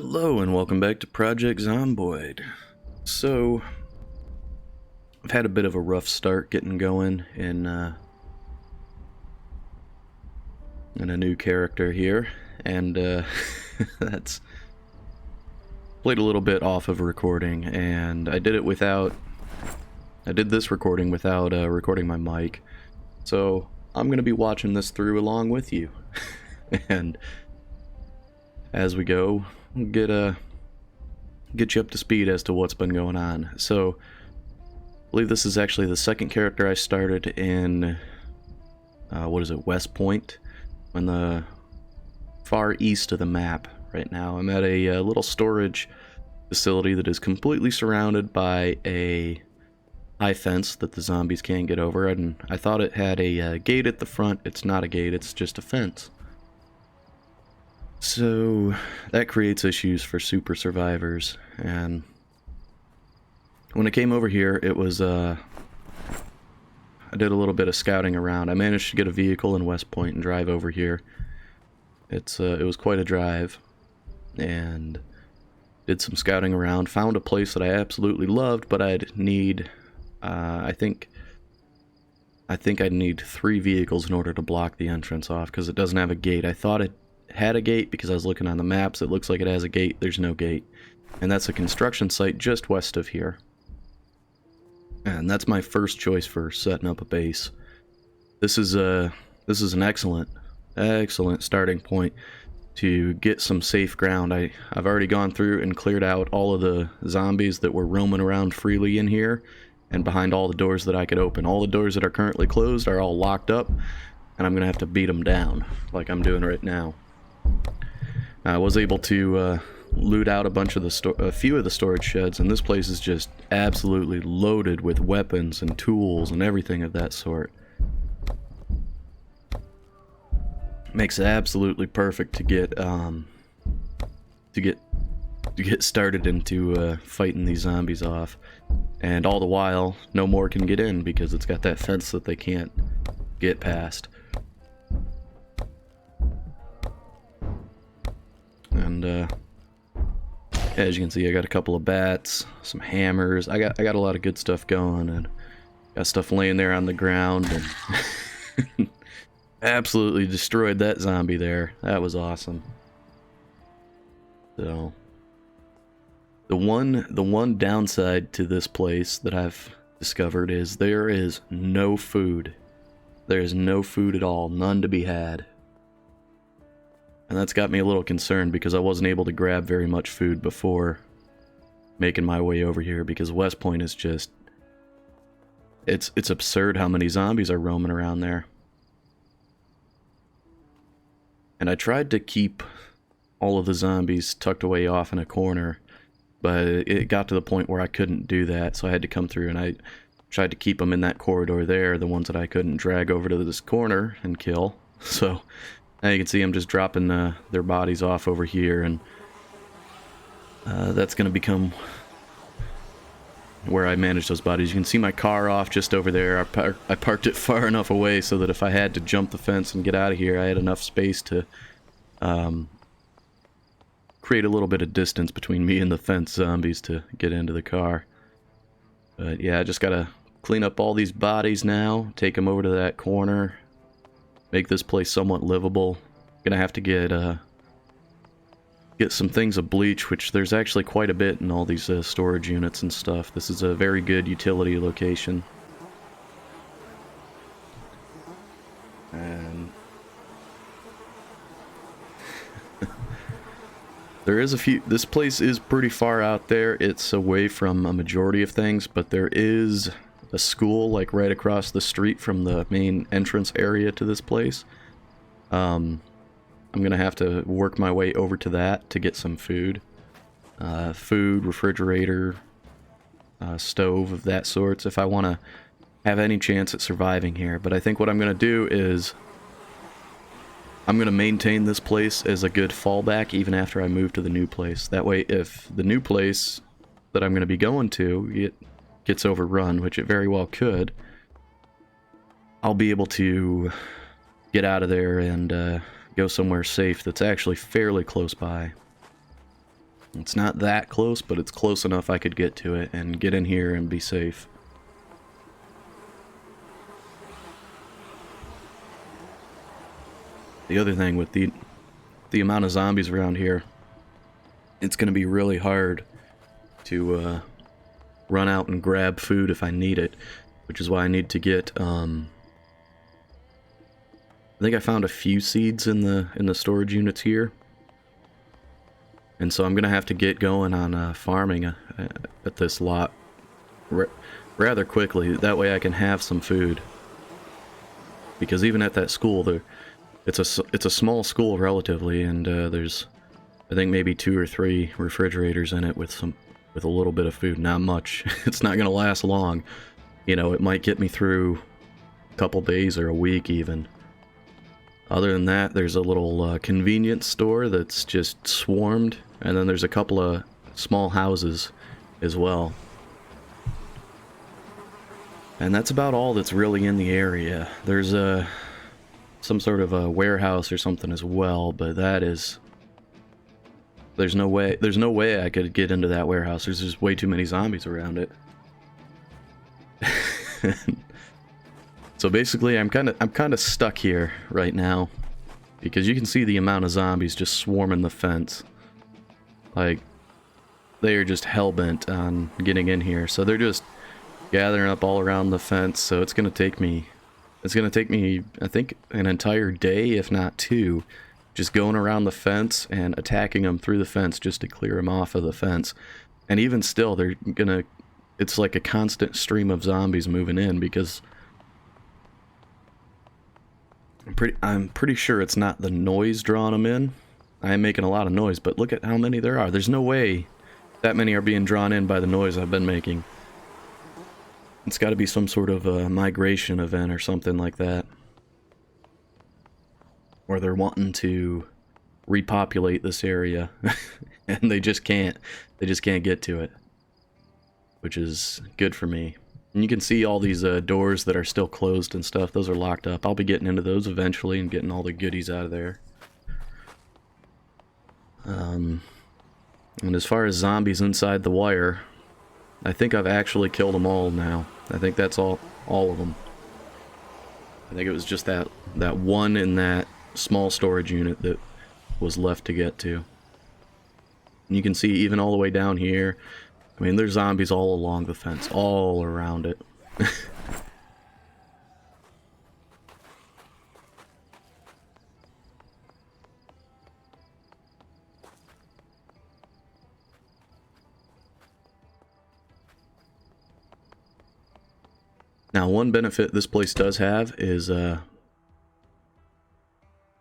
Hello and welcome back to Project Zomboid. So, I've had a bit of a rough start getting going in a new character here, and that's played a little bit off of recording, and I did this recording without recording my mic, so I'm gonna be watching this through along with you, and as we go, get you up to speed as to what's been going on. So, I believe this is actually the second character I started in, Westpoint, on the far east of the map right now. I'm at a little storage facility that is completely surrounded by a high fence that the zombies can't get over, and I thought it had a gate at the front. It's not a gate, it's just a fence. So that creates issues for super survivors, and when I came over here, it was I did a little bit of scouting around. I managed to get a vehicle in Westpoint and drive over here. It was quite a drive, and did some scouting around, found a place that I absolutely loved, but I'd need I think I'd need 3 vehicles in order to block the entrance off, because it doesn't have a gate. I thought it had a gate because I was looking on the maps. It looks like it has a gate. There's no gate, and that's a construction site just west of here, and that's my first choice for setting up a base. This is an excellent starting point to get some safe ground. I've already gone through and cleared out all of the zombies that were roaming around freely in here and behind all the doors that I could open. All the doors that are currently closed are all locked up, and I'm gonna have to beat them down like I'm doing right now. I was able to loot out a few of the storage sheds, and this place is just absolutely loaded with weapons and tools and everything of that sort. Makes it absolutely perfect to get started into fighting these zombies off, and all the while no more can get in because it's got that fence that they can't get past. And as you can see, I got a couple of bats, some hammers. I got a lot of good stuff going, and got stuff laying there on the ground, and absolutely destroyed that zombie there. That was awesome. So the one downside to this place that I've discovered is there is no food. There is no food at all, none to be had. And that's got me a little concerned because I wasn't able to grab very much food before making my way over here, because Westpoint is just... It's absurd how many zombies are roaming around there. And I tried to keep all of the zombies tucked away off in a corner, but it got to the point where I couldn't do that, so I had to come through, and I tried to keep them in that corridor there, the ones that I couldn't drag over to this corner and kill. So now you can see I'm just dropping their bodies off over here, and that's going to become where I manage those bodies. You can see my car off just over there. I parked it far enough away so that if I had to jump the fence and get out of here, I had enough space to create a little bit of distance between me and the fence zombies to get into the car. But yeah, I just gotta clean up all these bodies now, take them over to that corner, make this place somewhat livable. Gonna have to get some things of bleach, which there's actually quite a bit in all these storage units and stuff. This is a very good utility location. And there is a few... This place is pretty far out there. It's away from a majority of things, but there is a school like right across the street from the main entrance area to this place. I'm gonna have to work my way over to that to get some food. Food, refrigerator, stove of that sorts, if I want to have any chance at surviving here. But I think what I'm gonna do is I'm gonna maintain this place as a good fallback even after I move to the new place. That way, if the new place that I'm gonna be going to gets overrun, which it very well could, I'll be able to get out of there and go somewhere safe that's actually fairly close by. It's not that close, but it's close enough I could get to it and get in here and be safe. The other thing with the amount of zombies around here, it's going to be really hard to run out and grab food if I need it, which is why I need to get I think I found a few seeds in the storage units here, and so I'm gonna have to get going on farming at this lot rather quickly. That way I can have some food, because even at that school, it's a small school relatively, and there's I think maybe 2 or 3 refrigerators in it with a little bit of food. Not much. It's not gonna last long. You know, it might get me through a couple days or a week even. Other than that, there's a little convenience store that's just swarmed, and then there's a couple of small houses as well. And that's about all that's really in the area. There's some sort of a warehouse or something as well, but that is... There's no way I could get into that warehouse. There's just way too many zombies around it. So basically, I'm kind of stuck here right now, because you can see the amount of zombies just swarming the fence. Like, they are just hell-bent on getting in here. So they're just gathering up all around the fence. So it's gonna take me, I think, an entire day, if not 2, just going around the fence and attacking them through the fence just to clear them off of the fence. And even still, it's like a constant stream of zombies moving in, because I'm pretty sure it's not the noise drawing them in. I am making a lot of noise, but look at how many there are. There's no way that many are being drawn in by the noise I've been making. It's got to be some sort of a migration event or something like that. Or they're wanting to repopulate this area, and they just can't get to it. Which is good for me. And you can see all these doors that are still closed and stuff. Those are locked up. I'll be getting into those eventually and getting all the goodies out of there. And as far as zombies inside the wire, I think I've actually killed them all now. I think that's all of them. I think it was just that one in that small storage unit that was left to get to. And you can see even all the way down here, I mean, there's zombies all along the fence, all around it. Now, one benefit this place does have is,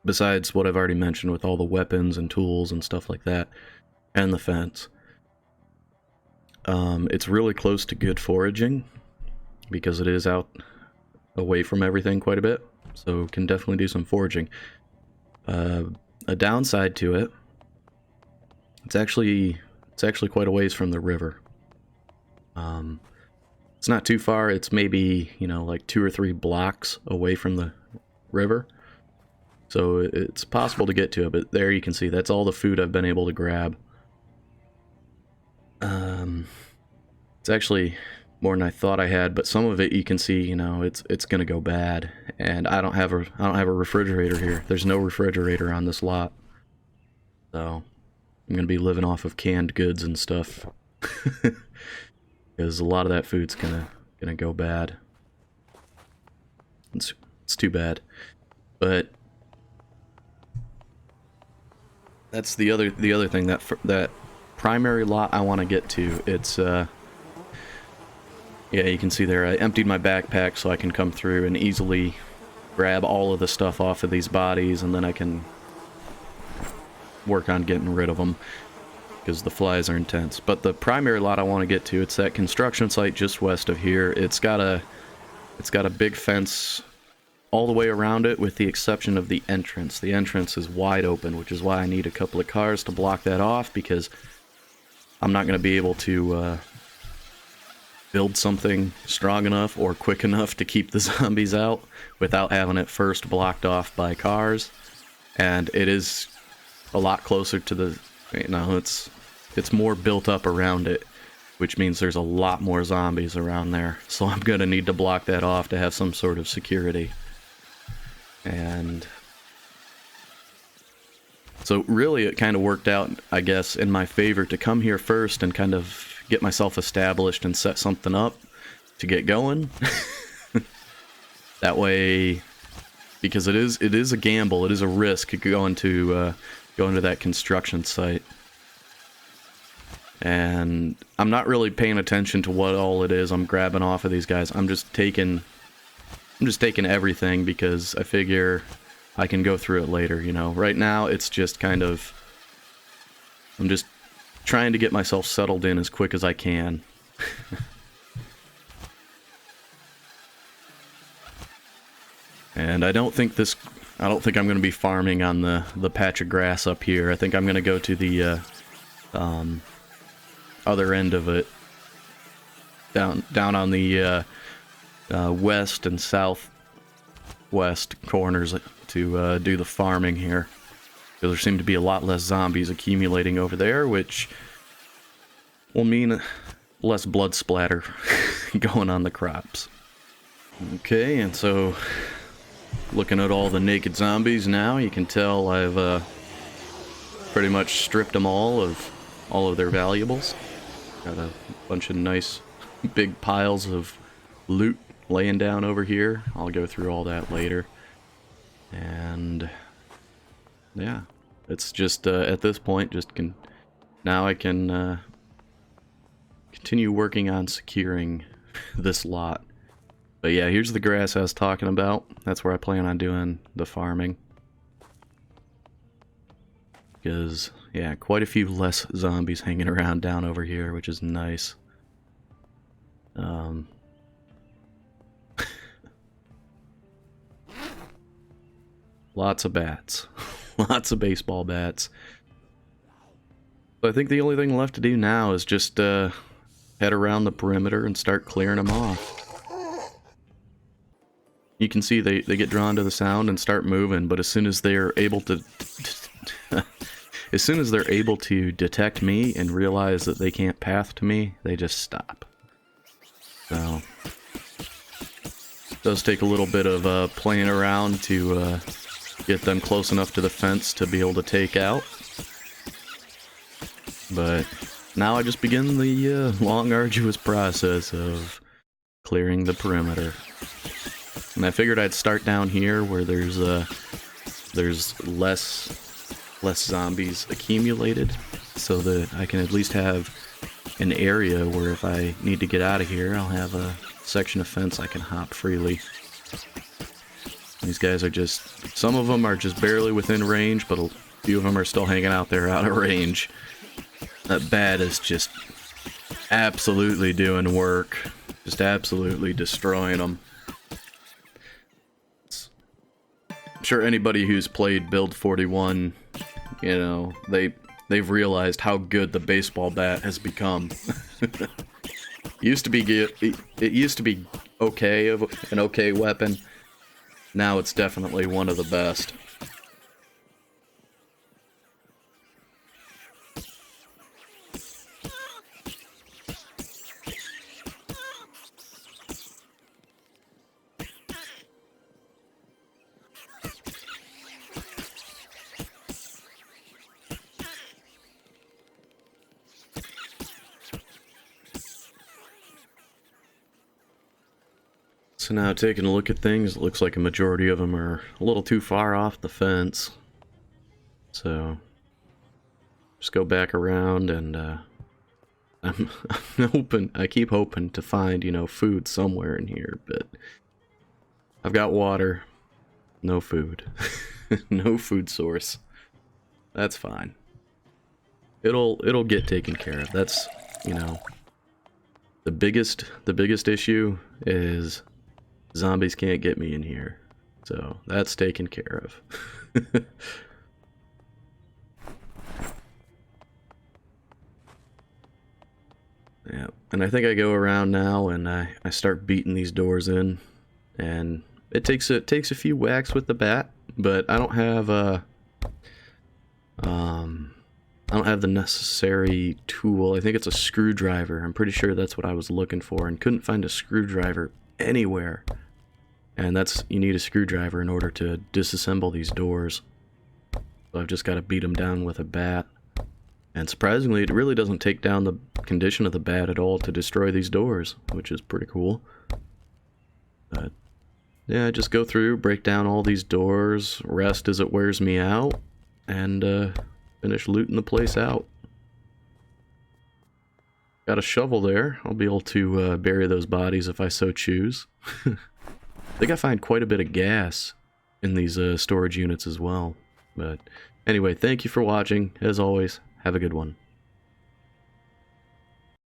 besides what I've already mentioned with all the weapons and tools and stuff like that, and the fence, it's really close to good foraging, because it is out away from everything quite a bit, so can definitely do some foraging. A downside to it, it's actually quite a ways from the river. It's not too far. It's maybe, you know, like 2 or 3 blocks away from the river, so it's possible to get to it. But there you can see that's all the food I've been able to grab. It's actually more than I thought I had, but some of it you can see, you know, it's gonna go bad, and I don't have a refrigerator here. There's no refrigerator on this lot, so I'm gonna be living off of canned goods and stuff, because a lot of that food's gonna go bad. It's too bad, but that's the other thing, that primary lot I want to get to. It's yeah, you can see there, I emptied my backpack so I can come through and easily grab all of the stuff off of these bodies, and then I can work on getting rid of them, because the flies are intense. But the primary lot I want to get to, it's that construction site just west of here. It's got a big fence all the way around it, with the exception of the entrance. The entrance is wide open, which is why I need a couple of cars to block that off, because I'm not going to be able to build something strong enough or quick enough to keep the zombies out without having it first blocked off by cars. And it is a lot closer to the, you know, it's it's more built up around it, which means there's a lot more zombies around there. So I'm gonna need to block that off to have some sort of security. And so really it kind of worked out, I guess, in my favor to come here first and kind of get myself established and set something up to get going. That way, because it is a gamble, it is a risk going to that construction site. And I'm not really paying attention to what all it is I'm grabbing off of these guys. I'm just taking everything because I figure I can go through it later, you know. Right now it's just kind of, I'm just trying to get myself settled in as quick as I can. And I don't think I'm going to be farming on the patch of grass up here. I think I'm going to go to the other end of it, down on the west and southwest corners to do the farming here. There seem to be a lot less zombies accumulating over there, which will mean less blood splatter going on the crops. Okay, and so looking at all the naked zombies now, you can tell I've pretty much stripped them all of their valuables. Got a bunch of nice big piles of loot laying down over here. I'll go through all that later. And yeah, it's just at this point now I can continue working on securing this lot. But yeah, here's the grass I was talking about. That's where I plan on doing the farming. Because, yeah, quite a few less zombies hanging around down over here, which is nice. Lots of bats. Lots of baseball bats. So I think the only thing left to do now is just head around the perimeter and start clearing them off. You can see they get drawn to the sound and start moving, but as soon as they're able to detect me and realize that they can't path to me, they just stop. So it does take a little bit of playing around to get them close enough to the fence to be able to take out. But now I just begin the long, arduous process of clearing the perimeter. And I figured I'd start down here where there's less zombies accumulated, so that I can at least have an area where if I need to get out of here, I'll have a section of fence I can hop freely. These guys are some of them are just barely within range, but a few of them are still hanging out there out of range. That bat is just absolutely doing work, just absolutely destroying them. I'm sure anybody who's played Build 41, you know, they've realized how good the baseball bat has become. It used to be okay, an okay weapon. Now it's definitely one of the best. So now taking a look at things, it looks like a majority of them are a little too far off the fence. So just go back around and I'm hoping, I keep hoping to find, you know, food somewhere in here, but I've got water, no food. No food source. That's fine. It'll get taken care of. That's, you know, the biggest issue is zombies can't get me in here. So that's taken care of. Yeah, and I think I go around now and I start beating these doors in, and it takes a few whacks with the bat, but I don't have I don't have the necessary tool. I think it's a screwdriver. I'm pretty sure that's what I was looking for, and couldn't find a screwdriver anywhere. And you need a screwdriver in order to disassemble these doors. So I've just got to beat them down with a bat. And surprisingly, it really doesn't take down the condition of the bat at all to destroy these doors, which is pretty cool. But yeah, I just go through, break down all these doors, rest as it wears me out, and finish looting the place out. Got a shovel there. I'll be able to bury those bodies if I so choose. I think I find quite a bit of gas in these storage units as well. But anyway, thank you for watching. As always, have a good one.